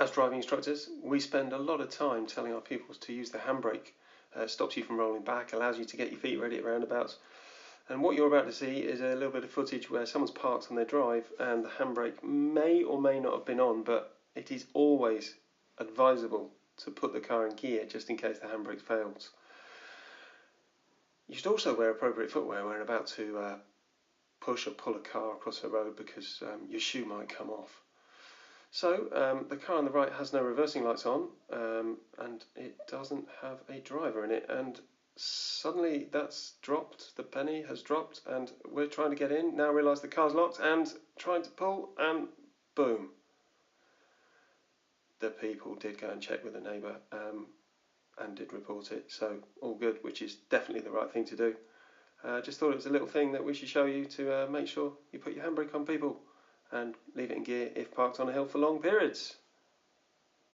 As driving instructors, we spend a lot of time telling our pupils to use the handbrake. Stops you from rolling back, allows you to get your feet ready at roundabouts. And what you're about to see is a little bit of footage where someone's parked on their drive and the handbrake may or may not have been on, but it is always advisable to put the car in gear just in case the handbrake fails. You should also wear appropriate footwear when about to push or pull a car across the road, because your shoe might come off. So the car on the right has no reversing lights on, and it doesn't have a driver in it, and suddenly that's dropped, the penny has dropped, and we're trying to get in, now realise the car's locked and trying to pull, and boom. The people did go and check with the neighbour and did report it, so all good, which is definitely the right thing to do. Just thought it was a little thing that we should show you to make sure you put your handbrake on, people, and leave it in gear if parked on a hill for long periods.